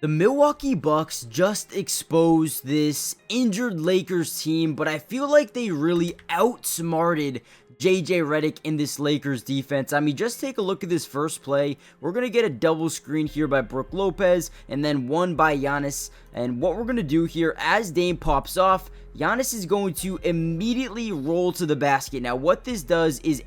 The Milwaukee Bucks just exposed this injured Lakers team, but I feel like they really outsmarted JJ Redick in this Lakers defense. I mean, just take a look at this first play. We're going to get a double screen here by Brook Lopez and then one by Giannis. And what we're going to do here, as Dame pops off, Giannis is going to immediately roll to the basket. Now, what this does is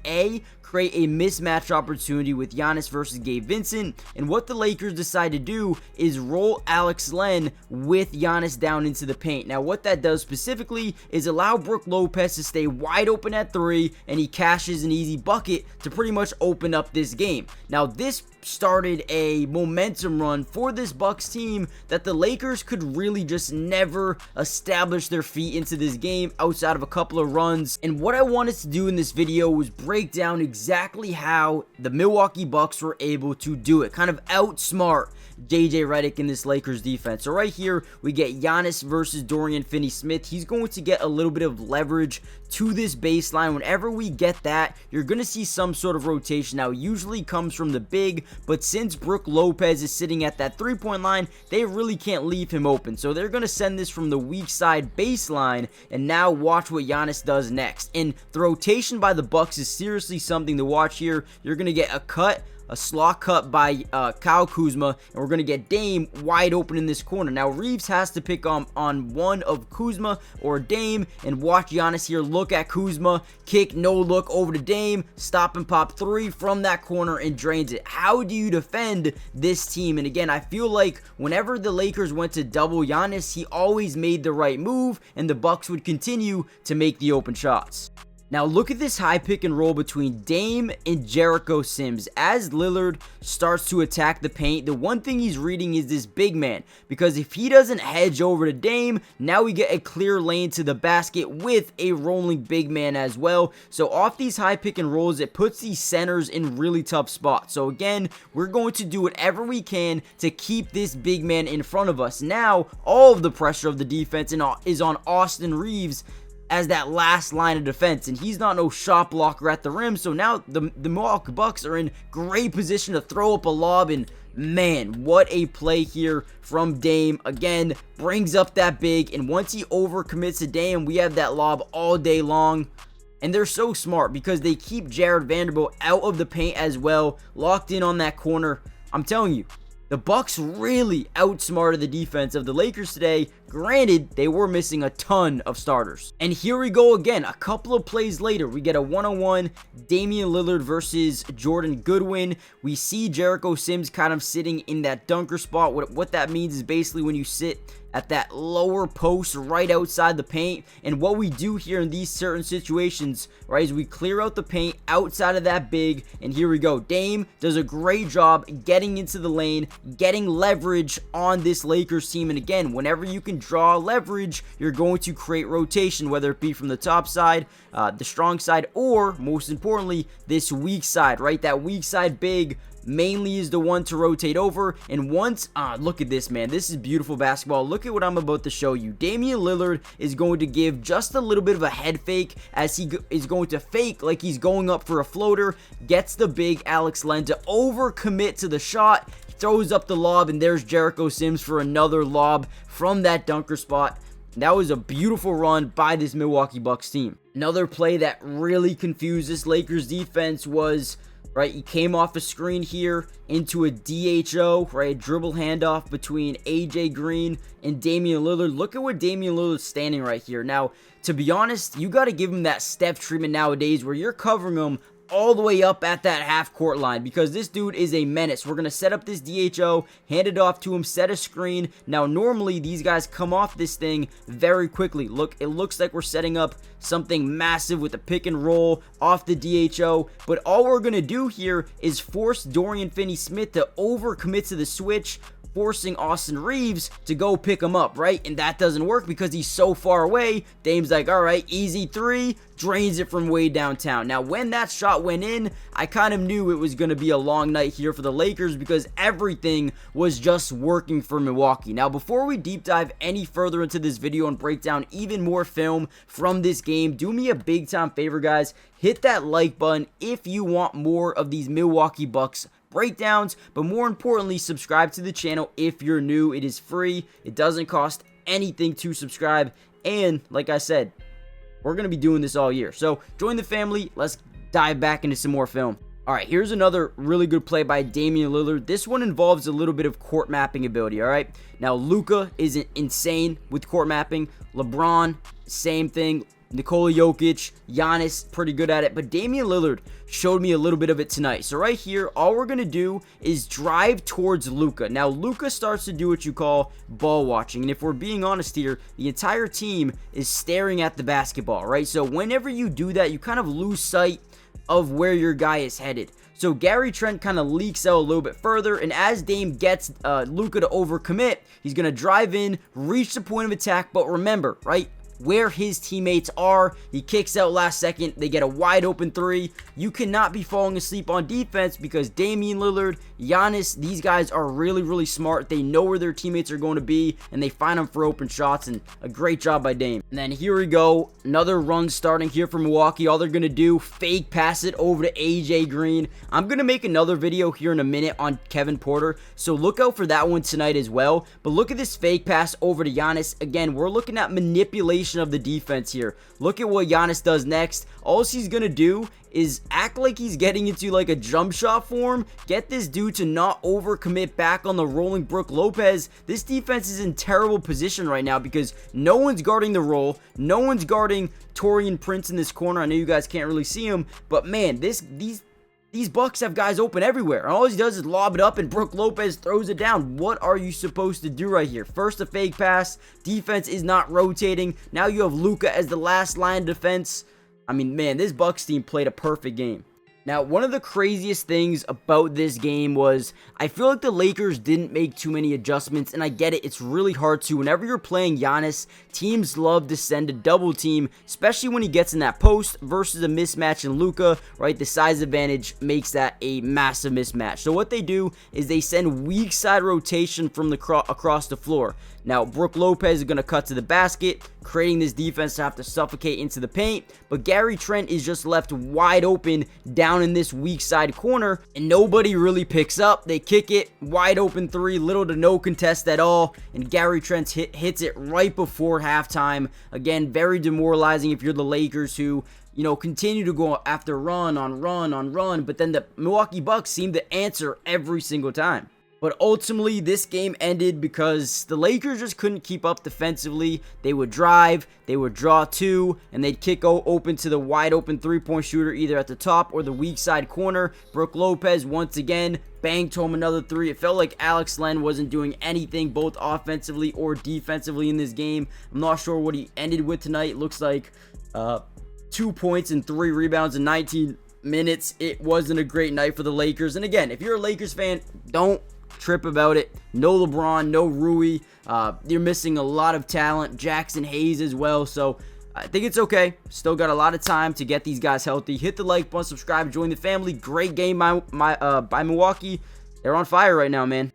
create a mismatch opportunity with Giannis versus Gabe Vincent, and what the Lakers decide to do is roll Alex Len with Giannis down into the paint. Now, what that does specifically is allow Brook Lopez to stay wide open at 3, and he cashes an easy bucket to pretty much open up this game. Now, this started a momentum run for this Bucks team that the Lakers could really just never establish their feet into this game outside of a couple of runs. And what I wanted to do in this video was break down exactly how the Milwaukee Bucks were able to do it, kind of outsmart JJ Redick in this Lakers defense. So right here we get Giannis versus Dorian Finney-Smith. He's going to get a little bit of leverage to this baseline. Whenever we get that, you're going to see some sort of rotation. Now, it usually comes from the big, but since Brook Lopez is sitting at that 3-point line, they really can't leave him open. So they're going to send this from the weak side baseline, and now watch what Giannis does next. And the rotation by the Bucks is seriously something to watch here. You're going to get a slot cut by Kyle Kuzma, and we're going to get Dame wide open in this corner. Now, Reeves has to pick on one of Kuzma or Dame, and watch Giannis here. Look at Kuzma, kick, no look over to Dame, stop and pop 3 from that corner and drains it. How do you defend this team? And again, I feel like whenever the Lakers went to double Giannis, he always made the right move, and the Bucks would continue to make the open shots. Now, look at this high pick and roll between Dame and Jericho Sims. As Lillard starts to attack the paint, the one thing he's reading is this big man, because if he doesn't hedge over to Dame, now we get a clear lane to the basket with a rolling big man as well. So off these high pick and rolls, it puts these centers in really tough spots. So again, we're going to do whatever we can to keep this big man in front of us. Now, all of the pressure of the defense is on Austin Reeves as that last line of defense, and he's not no shot blocker at the rim. So now the Milwaukee Bucks are in great position to throw up a lob, and man, what a play here from Dame. Again, brings up that big, and once he overcommits to Dame, we have that lob all day long. And they're so smart because they keep Jared Vanderbilt out of the paint as well, locked in on that corner. I'm telling you, the Bucks really outsmarted the defense of the Lakers today. Granted, they were missing a ton of starters. And here we go again. A couple of plays later, we get a one-on-one Damian Lillard versus Jordan Goodwin. We see Jericho Sims kind of sitting in that dunker spot. What that means is basically when you sit at that lower post right outside the paint. And what we do here in these certain situations, right, is we clear out the paint outside of that big. And here we go. Dame does a great job getting into the lane, getting leverage on this Lakers team. And again, whenever you can draw leverage, you're going to create rotation, whether it be from the top side, the strong side, or most importantly, this weak side, right? That weak side big mainly is the one to rotate over. And once, look at this, man, this is beautiful basketball. Look at what I'm about to show you. Damian Lillard is going to give just a little bit of a head fake as he is going to fake like he's going up for a floater, gets the big Alex Len to overcommit to the shot, throws up the lob, and there's Jericho Sims for another lob from that dunker spot. That was a beautiful run by this Milwaukee Bucks team. Another play that really confused this Lakers defense was, right, he came off a screen here into a DHO, right, dribble handoff between AJ Green and Damian Lillard. Look at where Damian Lillard's standing right here. Now, to be honest, you got to give him that Steph treatment nowadays where you're covering him all the way up at that half-court line, because this dude is a menace. We're going to set up this DHO, hand it off to him, set a screen. Now, normally, these guys come off this thing very quickly. Look, it looks like we're setting up something massive with a pick and roll off the DHO, but all we're going to do here is force Dorian Finney-Smith to overcommit to the switch, forcing Austin Reeves to go pick him up, right? And that doesn't work because he's so far away. Dame's like, all right, easy 3, drains it from way downtown. Now, when that shot went in, I kind of knew it was going to be a long night here for the Lakers because everything was just working for Milwaukee. Now, before we deep dive any further into this video and break down even more film from this game, do me a big time favor, guys. Hit that like button if you want more of these Milwaukee Bucks breakdowns, but more importantly, subscribe to the channel if you're new. It is free. It doesn't cost anything to subscribe, and like I said, we're going to be doing this all year. So join the family. Let's dive back into some more film. All right, here's another really good play by Damian Lillard. This one involves a little bit of court mapping ability, all right? Now, Luka is insane with court mapping. LeBron, same thing. Nikola Jokic, Giannis, pretty good at it. But Damian Lillard showed me a little bit of it tonight. So right here, all we're going to do is drive towards Luka. Now, Luka starts to do what you call ball watching. And if we're being honest here, the entire team is staring at the basketball, right? So whenever you do that, you kind of lose sight of where your guy is headed. So Gary Trent kind of leaks out a little bit further, and as Dame gets Luka to overcommit, he's going to drive in, reach the point of attack, but remember, right, where his teammates are. He kicks out last second. They get a wide open three. You cannot be falling asleep on defense because Damian Lillard, Giannis, these guys are really, really smart. They know where their teammates are going to be, and they find them for open shots, and a great job by Dame. And then here we go. Another run starting here for Milwaukee. All they're going to do, fake pass it over to AJ Green. I'm going to make another video here in a minute on Kevin Porter, so look out for that one tonight as well. But look at this fake pass over to Giannis. Again, we're looking at manipulation of the defense here. Look at what Giannis does next. All he's gonna do is act like he's getting into like a jump shot form, get this dude to not overcommit back on the rolling Brook Lopez. This defense is in terrible position right now because no one's guarding the roll, no one's guarding Taurean Prince in this corner. I know you guys can't really see him, but man, these Bucks have guys open everywhere. And all he does is lob it up and Brook Lopez throws it down. What are you supposed to do right here? First, a fake pass. Defense is not rotating. Now you have Luka as the last line of defense. I mean, man, this Bucks team played a perfect game. Now, one of the craziest things about this game was I feel like the Lakers didn't make too many adjustments, and I get it, it's really hard to. Whenever you're playing Giannis, teams love to send a double team, especially when he gets in that post versus a mismatch in Luka, right? The size advantage makes that a massive mismatch. So what they do is they send weak side rotation from across the floor. Now, Brook Lopez is going to cut to the basket, creating this defense to have to suffocate into the paint, but Gary Trent is just left wide open down in this weak side corner, and nobody really picks up. They kick it, wide open three, little to no contest at all, and Gary Trent hits it right before halftime. Again, very demoralizing if you're the Lakers who, you know, continue to go after run on run, but then the Milwaukee Bucks seem to answer every single time. But ultimately, this game ended because the Lakers just couldn't keep up defensively. They would drive, they would draw two, and they'd kick open to the wide open three-point shooter either at the top or the weak side corner. Brook Lopez, once again, banged home another three. It felt like Alex Len wasn't doing anything both offensively or defensively in this game. I'm not sure what he ended with tonight. It looks like 2 points and 3 rebounds in 19 minutes. It wasn't a great night for the Lakers. And again, if you're a Lakers fan, don't trip about it. No LeBron, no Rui. You're missing a lot of talent. Jackson Hayes as well. So I think it's okay. Still got a lot of time to get these guys healthy. Hit the like button, subscribe, join the family. Great game by Milwaukee. They're on fire right now, man.